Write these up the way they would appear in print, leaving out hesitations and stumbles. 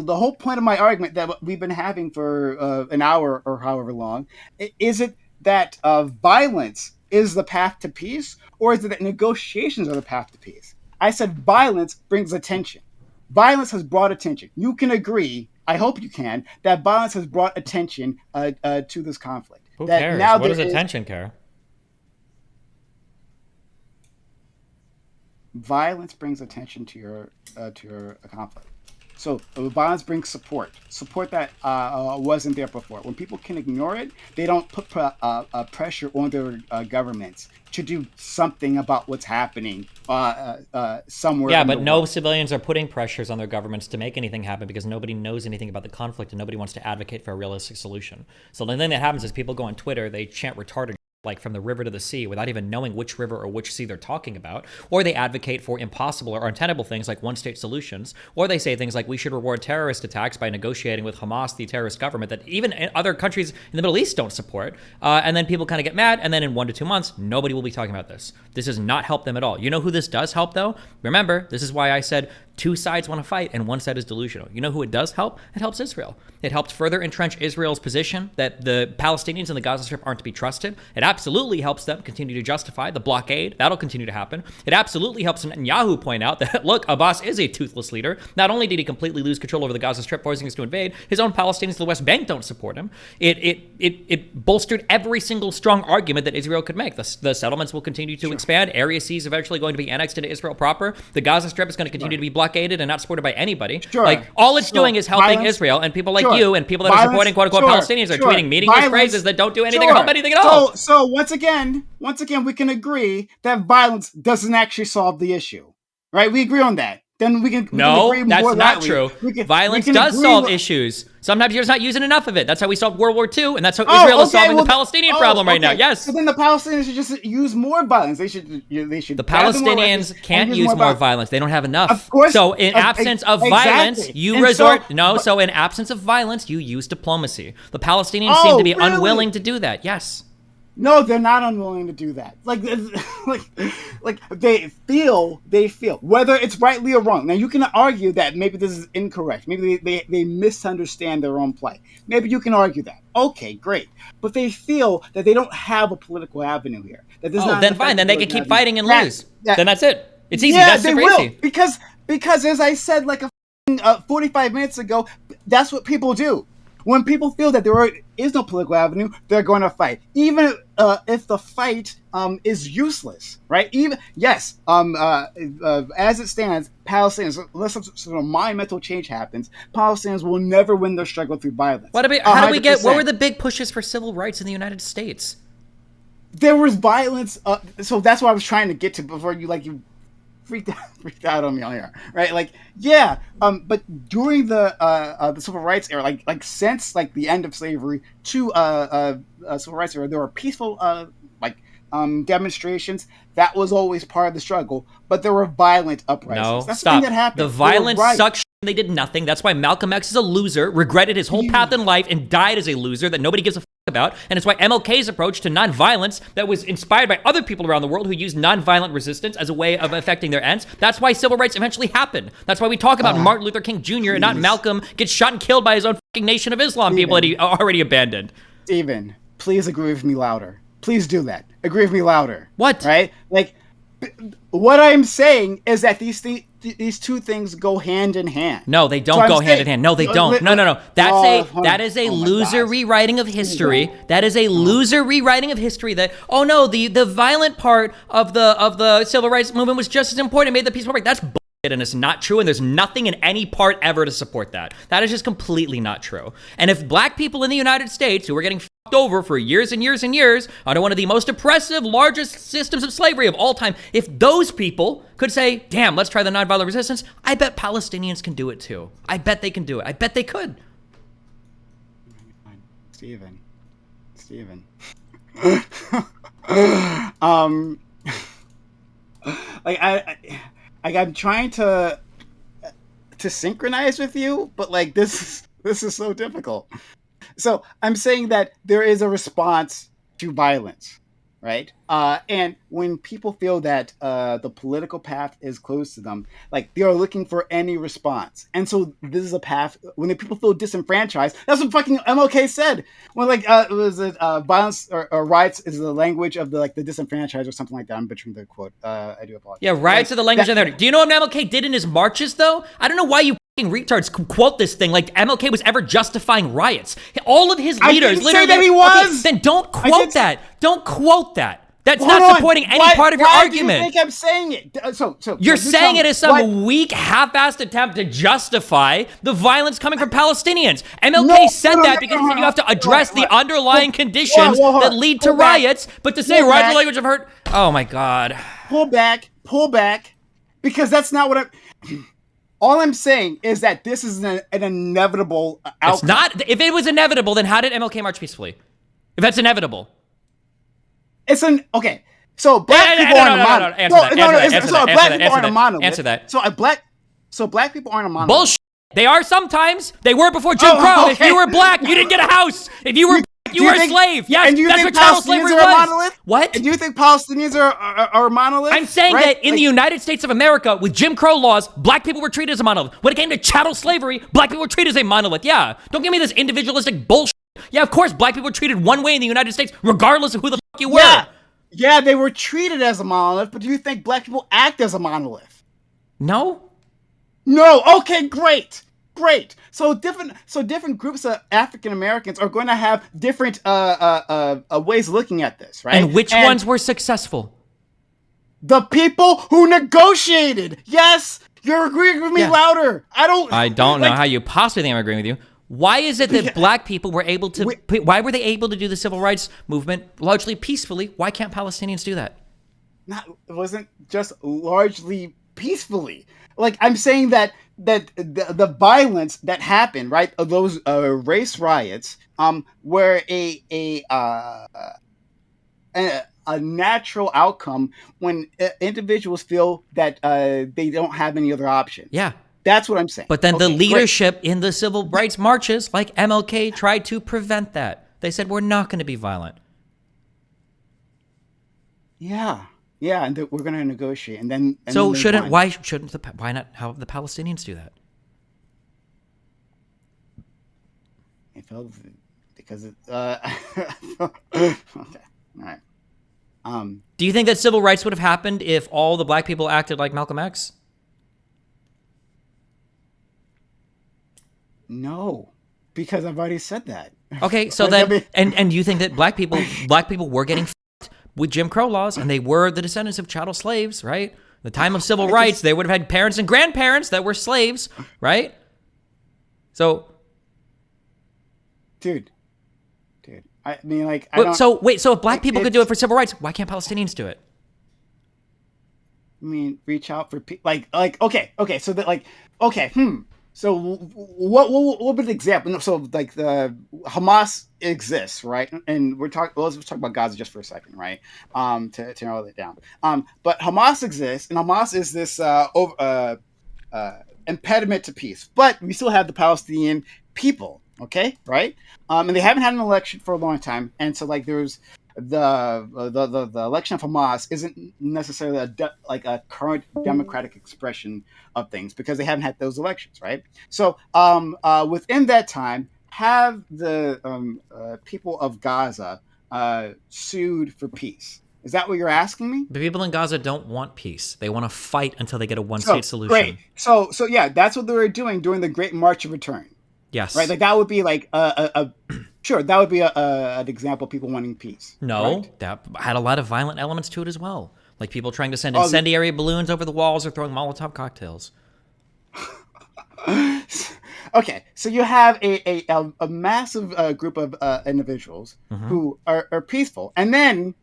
the whole point of my argument that we've been having for an hour or however long, is it that violence is the path to peace, or is it that negotiations are the path to peace? I said violence brings attention. Violence has brought attention. You can agree, I hope you can, that violence has brought attention to this conflict. Who That cares? now What there does is attention care? violence brings attention to your conflict. So violence brings support that wasn't there before. When people can ignore it, they don't put pressure on their governments to do something about what's happening somewhere Yeah, in the but no world. civilians are putting pressures on their governments to make anything happen because nobody knows anything about the conflict and nobody wants to advocate for a realistic solution. So the thing that happens is people go on Twitter, they chant retarded like from the river to the sea without even knowing which river or which sea they're talking about, or they advocate for impossible or untenable things like one-state solutions, or they say things like we should reward terrorist attacks by negotiating with Hamas, the terrorist government that even other countries in the Middle East don't support, and then people kind of get mad, and then in 1 to 2 months, nobody will be talking about this. This does not help them at all. You know who this does help, though? Remember, this is why I said two sides want to fight and one side is delusional. You know who it does help? It helps Israel. It helps further entrench Israel's position that the Palestinians in the Gaza Strip aren't to be trusted. It absolutely helps them continue to justify the blockade. That'll continue to happen. It absolutely helps Netanyahu point out that, look, Abbas is a toothless leader. Not only did he completely lose control over the Gaza Strip, forcing us to invade, his own Palestinians to the West Bank don't support him. It bolstered every single strong argument that Israel could make. The settlements will continue to expand. Area C is eventually going to be annexed into Israel proper. The Gaza Strip is going to continue to be blockaded and not supported by anybody. Like, all it's doing is helping Israel, and people like you and people that are supporting quote-unquote Palestinians are tweeting meaningless phrases that don't do anything or help anything at all. So once again, we can agree that violence doesn't actually solve the issue, right? We agree on that. Then we can agree No, more that's not lightly. true. Violence can does agree solve issues. Sometimes you're just not using enough of it. That's how we solved World War II, and that's how Israel is solving the Palestinian problem right now. Yes. So then the Palestinians should just use more violence. They should. The Palestinians can't use more violence. They don't have enough. Of course. So in absence of violence, you And resort. so, So in absence of violence, you use diplomacy. The Palestinians seem to be unwilling to do that. Yes. No, they're not unwilling to do that. Like they feel whether it's rightly or wrong. Now you can argue that maybe this is incorrect. Maybe they misunderstand their own play. Maybe you can argue that. Okay, great. But they feel that they don't have a political avenue here. That Then fine. Then they can keep fighting and lose. Then that's it. It's easy. Yeah, That's super easy. Because as I said 45 minutes ago, that's what people do. When people feel that there is no political avenue, they're going to fight, even if the fight is useless, right? As it stands, Palestinians, unless some sort of monumental change happens, Palestinians will never win their struggle through violence. How do we get? What were the big pushes for civil rights in the United States? There was violence, so that's what I was trying to get to before you freaked out on me on here, right? But during the civil rights era, since the end of slavery to civil rights era, there were peaceful demonstrations. That was always part of the struggle, but there were violent uprisings. No, That's stop. the thing that happened. The violence sucks. They did nothing. That's why Malcolm X is a loser, regretted his whole path in life, and died as a loser that nobody gives a about. And it's why MLK's approach to nonviolence, that was inspired by other people around the world who used nonviolent resistance as a way of affecting their ends. That's why civil rights eventually happened. That's why we talk about Martin Luther King Jr. and not Malcolm gets shot and killed by his own fucking Nation of Islam people that he already abandoned. Steven, please agree with me louder. Please do that. Agree with me louder. What? Right? What I'm saying is that these two things go hand in hand. No, they don't go hand in hand. No, they don't. No. That is a loser rewriting of history. That is a loser rewriting of history. That the violent part of the civil rights movement was just as important. It made the peace work. That's bullshit, and it's not true. And there's nothing in any part ever to support that. That is just completely not true. And if black people in the United States who were getting over for years and years and years under one of the most oppressive, largest systems of slavery of all time, if those people could say, damn, let's try the nonviolent resistance, I bet Palestinians can do it too. I bet they can do it. I bet they could. Steven. I'm trying to synchronize with you, but this is so difficult. So I'm saying that there is a response to violence, right? And when people feel that the political path is closed to them, like they are looking for any response, and so this is a path. When the people feel disenfranchised, that's what fucking MLK said. When was it violence or riots is the language of the disenfranchised or something like that. I'm butchering the quote. I do apologize. Yeah, riots are the language of there. Do you know what MLK did in his marches, though? I don't know why you retards quote this thing like MLK was ever justifying riots. All of his leaders I didn't literally say that he was. Okay, then don't quote that. Don't quote that. That's Hold not on. supporting any part of your argument. Why do you think I'm saying it? You're saying it as some weak, half-assed attempt to justify the violence coming from Palestinians. MLK said that because he said you have to address the underlying conditions that lead to riots, but to say riots are the language of hurt, oh my God. Pull back, because that's not what I'm... All I'm saying is that this is an inevitable outcome. It's not. If it was inevitable, then how did MLK march peacefully? If that's inevitable. It's an... Okay. So black people aren't a monolith. Answer that. So black people aren't a monolith. Bullshit. They are sometimes. They were before Jim Crow. Okay. If you were black, you didn't get a house. If you were you were a slave. Yes, and you that's think what chattel Palestinians slavery are a was. monolith? What? And you think Palestinians are a monolith? I'm saying that in the United States of America, with Jim Crow laws, black people were treated as a monolith. When it came to chattel slavery, black people were treated as a monolith. Yeah. Don't give me this individualistic bullshit. Yeah, of course, black people were treated one way in the United States, regardless of who the fuck you were. Yeah, they were treated as a monolith, but do you think black people act as a monolith? No. No. Okay, great. So different groups of African Americans are going to have different ways of looking at this, right? And which ones were successful? The people who negotiated. Yes, you're agreeing with me louder. I don't know how you possibly think I'm agreeing with you. Why is it that black people were able to... Why were they able to do the civil rights movement largely peacefully? Why can't Palestinians do that? It wasn't just largely peacefully. Like, I'm saying that the violence that happened, right, of those race riots, were a natural outcome when individuals feel that they don't have any other options. Yeah. That's what I'm saying. But then the leadership in the civil rights marches, like MLK, tried to prevent that. They said, we're not going to be violent. Yeah, and we're going to negotiate. And then why not have the Palestinians do that? It felt because okay, all right. Do you think that civil rights would have happened if all the black people acted like Malcolm X? No, because I've already said that. Okay, so then, and you think that black people were getting f***ed with Jim Crow laws, and they were the descendants of chattel slaves, right? The time of civil rights, they would have had parents and grandparents that were slaves, right? So, dude, I mean, like, so if black people could do it for civil rights, why can't Palestinians do it? I mean, reach out for people, okay, so that, So what would be the example? So like the Hamas exists, right? And let's talk about Gaza just for a second, right? To narrow it down. But Hamas exists, and Hamas is this impediment to peace. But we still have the Palestinian people, okay, right? And they haven't had an election for a long time, and so like there's the election of Hamas isn't necessarily a current democratic expression of things because they haven't had those elections, right? So within that time, have the people of Gaza sued for peace? Is that what you're asking me? The people in Gaza don't want peace. They want to fight until they get a one-state solution. Great. So yeah, that's what they were doing during the Great March of Return. Yes. Right. Like that would be like sure, that would be an example of people wanting peace. No, right? That had a lot of violent elements to it as well. Like people trying to send incendiary balloons over the walls or throwing Molotov cocktails. Okay, so you have a massive group of individuals who are peaceful, and then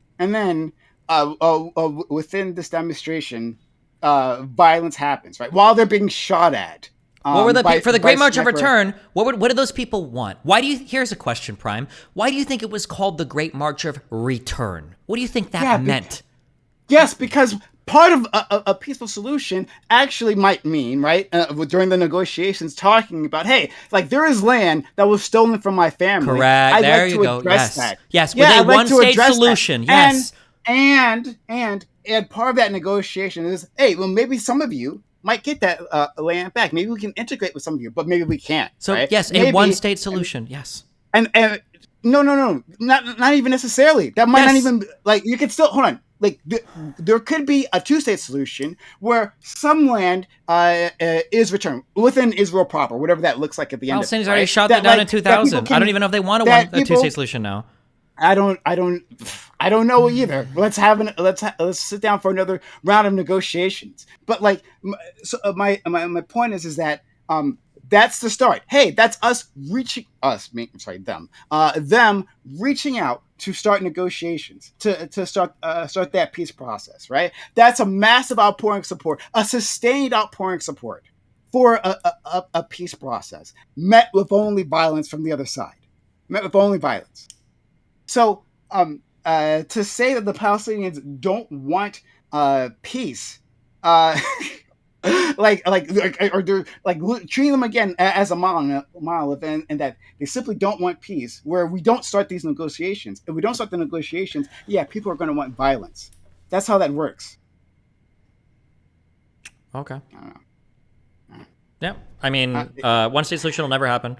within this demonstration, violence happens, right? While they're being shot at. What were for the Great March of Return? What did those people want? Here's a question, Prime. Why do you think it was called the Great March of Return? What do you think that meant? Yes, because part of a peaceful solution actually might mean, right, during the negotiations, talking about, hey, like there is land that was stolen from my family. Correct. There you go. Yes. Yes. With a one-state solution. Yes. And part of that negotiation is, hey, well, maybe some of you might get that land back. Maybe we can integrate with some of you, but maybe we can't, So right? yes, a Maybe, one-state solution. Yes. and no, not even necessarily. That might not Yes. even, like, you could still hold on. Like, there could be a two-state solution where some land is returned within Israel proper, whatever that looks like at the end of it, Palestinians already right? shot that That, down in like, that people 2000. I don't can, even know if they want that a two-state people, solution now. I don't know either. Let's sit down for another round of negotiations. But like, so my point is that that's the start. Hey, that's us reaching us. Sorry, them reaching out to start negotiations to start that peace process. Right. That's a massive outpouring of support, a sustained outpouring of support for a peace process met with only violence from the other side. Met with only violence. So, to say that the Palestinians don't want peace, uh, or they're like treating them again as a monolith, and that they simply don't want peace, where we don't start these negotiations. If we don't start the negotiations, yeah, people are going to want violence. That's how that works. Okay. I don't know. Yeah. I mean, one-state solution will never happen.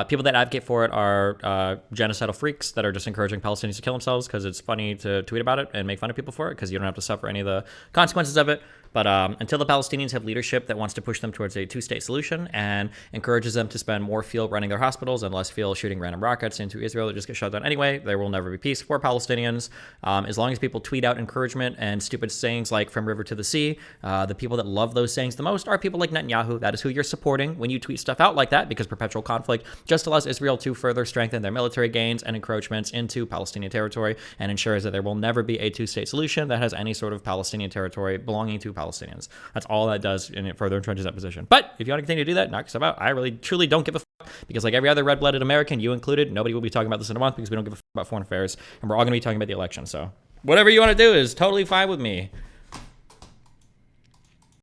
People that advocate for it are genocidal freaks that are just encouraging Palestinians to kill themselves because it's funny to tweet about it and make fun of people for it because you don't have to suffer any of the consequences of it. But until the Palestinians have leadership that wants to push them towards a two-state solution and encourages them to spend more fuel running their hospitals and less fuel shooting random rockets into Israel that just get shut down anyway, there will never be peace for Palestinians. As long as people tweet out encouragement and stupid sayings like "from river to the sea," the people that love those sayings the most are people like Netanyahu. That is who you're supporting when you tweet stuff out like that, because perpetual conflict just allows Israel to further strengthen their military gains and encroachments into Palestinian territory and ensures that there will never be a two-state solution that has any sort of Palestinian territory belonging to Palestinians. That's all that does, and it further entrenches that position. But if you want to continue to do that, knock yourself out. I really, truly don't give a fuck, because like every other red-blooded American, you included, nobody will be talking about this in a month because we don't give a fuck about foreign affairs, and we're all going to be talking about the election. So whatever you want to do is totally fine with me.